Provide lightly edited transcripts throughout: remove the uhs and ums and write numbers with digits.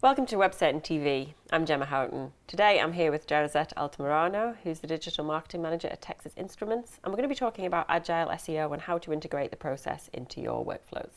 Welcome to Website and TV. I'm Gemma Houghton. Today I'm here with Jarazet Altamirano, who's the Digital Marketing Manager at Texas Instruments, and we're going to be talking about agile SEO and how to integrate the process into your workflows.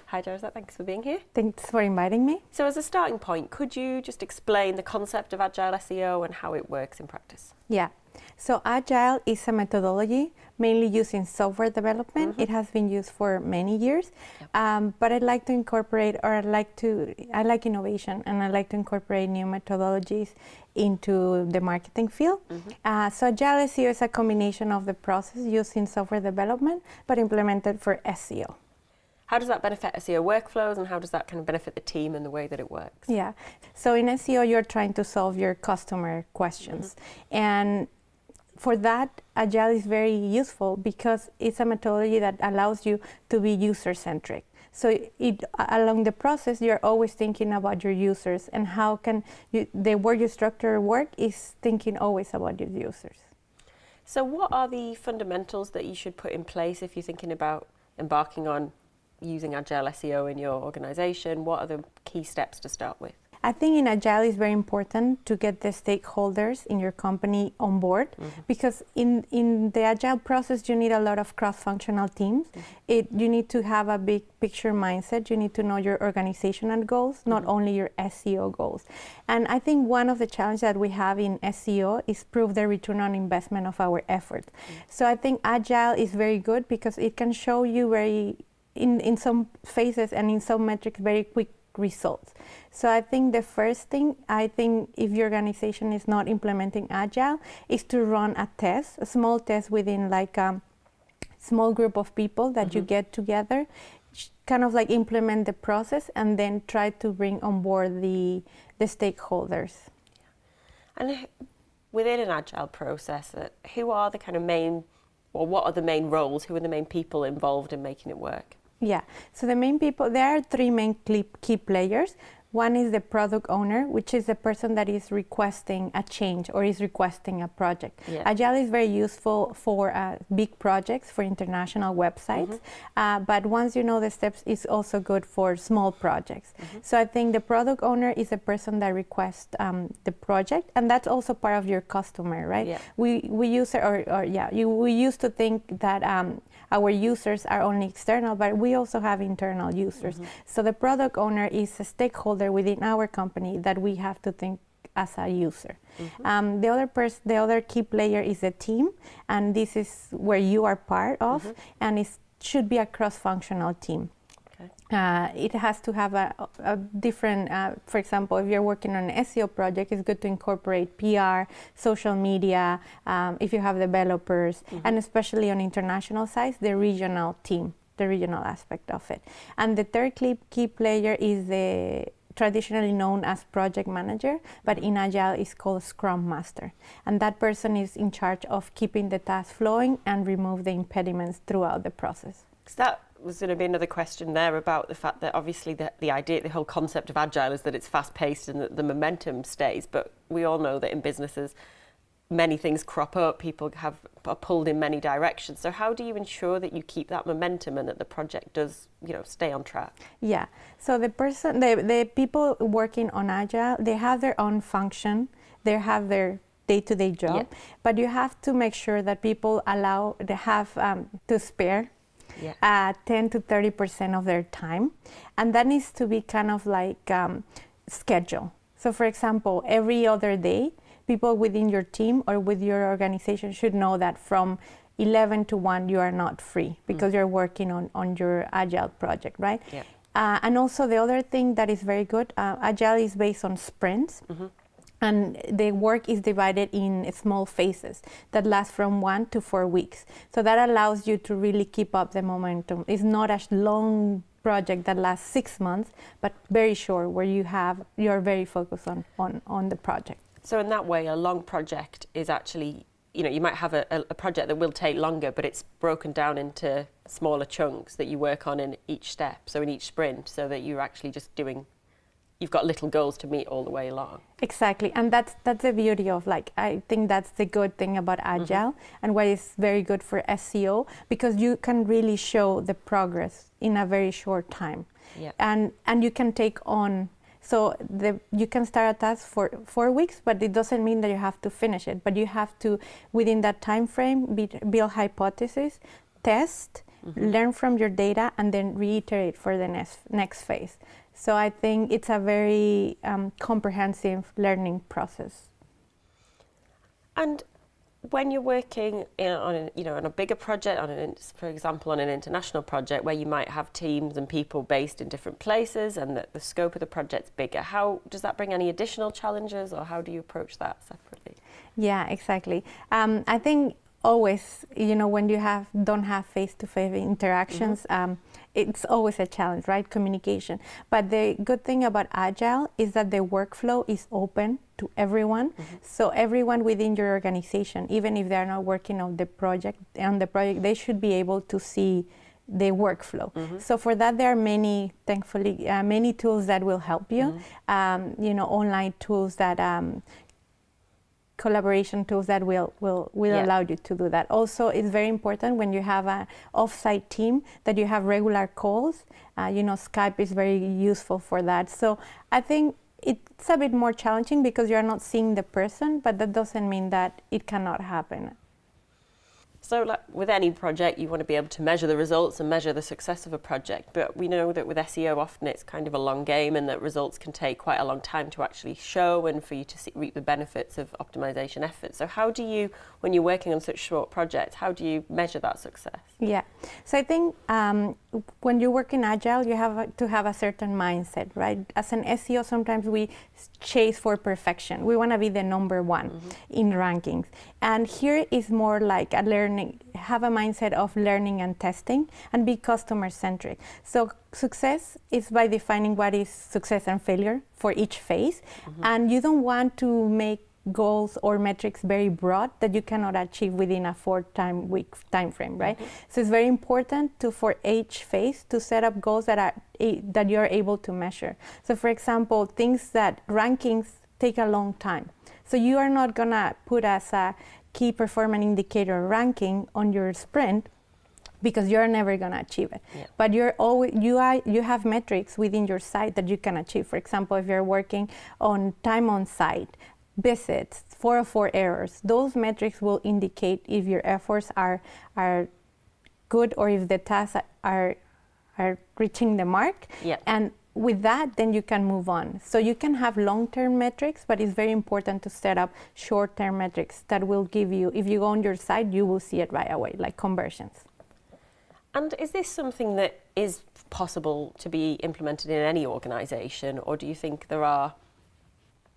Hi Jarazet, thanks for being here. Thanks for inviting me. So as a starting point, could you just explain the concept of agile SEO and how it works in practice? Yeah. So agile is a methodology mainly used in software development. It has been used for many years, but I'd like to incorporate, or I like innovation, and I like to incorporate new methodologies into the marketing field. So agile SEO is a combination of the process used in software development, but implemented for SEO. How does that benefit SEO workflows, and how does that kind of benefit the team and the way that it works? Yeah. So in SEO, you're trying to solve your customer questions. And for that, agile is very useful because it's a methodology that allows you to be user-centric. So along the process, you're always thinking about your users, and how can the way you structure work is thinking always about your users. So what are the fundamentals that you should put in place if you're thinking about embarking on using agile SEO in your organization? What are the key steps to start with? I think in agile it's very important to get the stakeholders in your company on board, because in the agile process you need a lot of cross-functional teams. You need to have a big picture mindset. You need to know your organizational goals, not only your SEO goals. And I think one of the challenges that we have in SEO is prove the return on investment of our effort. So I think agile is very good because it can show you in some phases and in some metrics very quick results. So I think the first thing, if your organization is not implementing agile, is to run a small test within like a small group of people that you get together, kind of like implement the process, and then try to bring on board the stakeholders. And within an agile process, who are the kind of main, or what are the main roles, who are the main people involved in making it work? Yeah, so the main people, there are three main key players. One is the product owner, which is the person that is requesting a change or is requesting a project. Agile is very useful for big projects, for international websites, but once you know the steps, it's also good for small projects. So I think the product owner is the person that requests the project, and that's also part of your customer, right? We used to think that our users are only external, but we also have internal users. So the product owner is a stakeholder within our company that we have to think as a user. The other key player is the team, and this is where you are part of, and it should be a cross-functional team. It has to have a different, for example, if you're working on an SEO project, it's good to incorporate PR, social media, if you have developers, and especially on international sites, the regional team, the regional aspect of it. And the third key player is the traditionally known as project manager, but in Agile is called Scrum Master. And that person is in charge of keeping the task flowing and remove the impediments throughout the process. So that was going to be another question there about the fact that obviously the idea, the whole concept of Agile is that it's fast-paced and that the momentum stays, but we all know that in businesses many things crop up, people are pulled in many directions. So how do you ensure that you keep that momentum and that the project does, stay on track? Yeah. So the people working on Agile, they have their own function, they have their day-to-day job, but you have to make sure that people have to spare 10 to 30% of their time, and that needs to be kind of like schedule. So for example, every other day, people within your team or with your organization should know that from 11 to 1 you are not free because you're working on your Agile project, right? And also the other thing that is very good, Agile is based on sprints. And the work is divided in small phases that last from 1 to 4 weeks. So that allows you to really keep up the momentum. It's not a long project that lasts 6 months, but very short, where you're very focused on the project. So in that way, a long project is actually, you might have a project that will take longer, but it's broken down into smaller chunks that you work on in each step, so in each sprint, so that you're actually just you've got little goals to meet all the way along. Exactly, and that's the beauty of I think that's the good thing about Agile and why it's very good for SEO, because you can really show the progress in a very short time. And you can take on So you can start a task for 4 weeks, but it doesn't mean that you have to finish it. But you have to, within that time frame, build hypotheses, test, learn from your data, and then reiterate for the next phase. So I think it's a very comprehensive learning process. And when you're working on a bigger project, for example, on an international project where you might have teams and people based in different places, and the scope of the project's bigger, how does that bring any additional challenges, or how do you approach that separately? Yeah, exactly. I think always, when you don't have face-to-face interactions, it's always a challenge, right? Communication. But the good thing about Agile is that the workflow is open to everyone. So everyone within your organization, even if they're not working on the project, they should be able to see the workflow. So for that, there are thankfully, many tools that will help you. Online tools that collaboration tools that will allow you to do that. Also, it's very important when you have an off-site team that you have regular calls. Skype is very useful for that. So I think it's a bit more challenging because you're not seeing the person, but that doesn't mean that it cannot happen. So like with any project, you want to be able to measure the results and measure the success of a project. But we know that with SEO, often it's kind of a long game, and that results can take quite a long time to actually show and for you to reap the benefits of optimization efforts. So how do you, when you're working on such short projects, how do you measure that success? Yeah. So I think when you work in Agile, you have to have a certain mindset, right? As an SEO, sometimes we chase for perfection. We want to be the number one in rankings. And here is more like have a mindset of learning and testing and be customer-centric. So success is by defining what is success and failure for each phase. And you don't want to make goals or metrics very broad that you cannot achieve within a 4-week time frame, right? So it's very important for each phase to set up goals that you're able to measure. So for example, things that rankings take a long time. So you are not gonna put as a key performance indicator ranking on your sprint because you're never gonna achieve it. Yeah. But you have metrics within your site that you can achieve. For example, if you're working on time on site, visits, 404 errors, those metrics will indicate if your efforts are good or if the tasks are reaching the mark. Yeah. And with that, then you can move on. So you can have long-term metrics, but it's very important to set up short-term metrics that will give you, if you go on your site, you will see it right away, like conversions. And is this something that is possible to be implemented in any organization, or do you think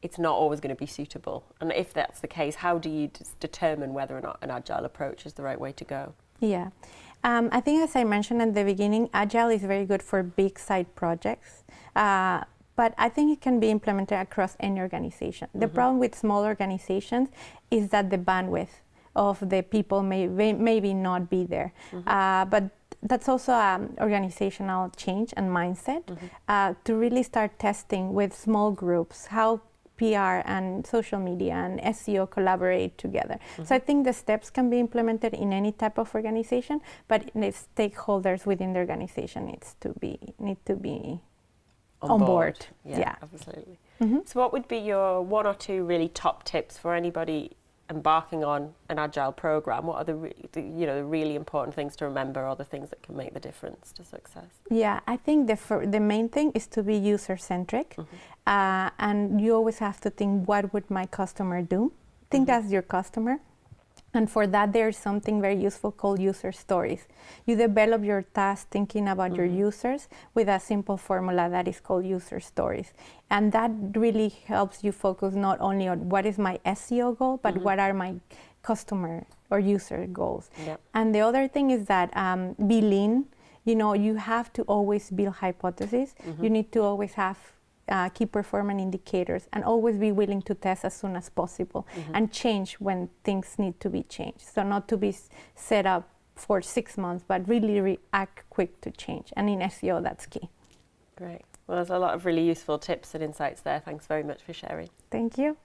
it's not always going to be suitable? And if that's the case, how do you determine whether or not an Agile approach is the right way to go? Yeah. I think, as I mentioned at the beginning, Agile is very good for big site projects, but I think it can be implemented across any organization. The problem with small organizations is that the bandwidth of the people maybe not be there. But that's also organizational change and mindset to really start testing with small groups how PR and social media and SEO collaborate together. So I think the steps can be implemented in any type of organization, but the stakeholders within the organization need to be on board. Yeah, absolutely. So what would be your 1 or 2 really top tips for anybody embarking on an Agile program? What are the really important things to remember, or the things that can make the difference to success? Yeah, I think the main thing is to be user-centric, and you always have to think, what would my customer do? Think as your customer. And for that, there's something very useful called user stories. You develop your task thinking about your users with a simple formula that is called user stories. And that really helps you focus not only on what is my SEO goal, but what are my customer or user goals. Yep. And the other thing is that be lean. You have to always build hypotheses. You need to always have key performance indicators, and always be willing to test as soon as possible and change when things need to be changed. So not to be set up for 6 months, but really react quick to change. And in SEO, that's key. Great. Well, there's a lot of really useful tips and insights there. Thanks very much for sharing. Thank you.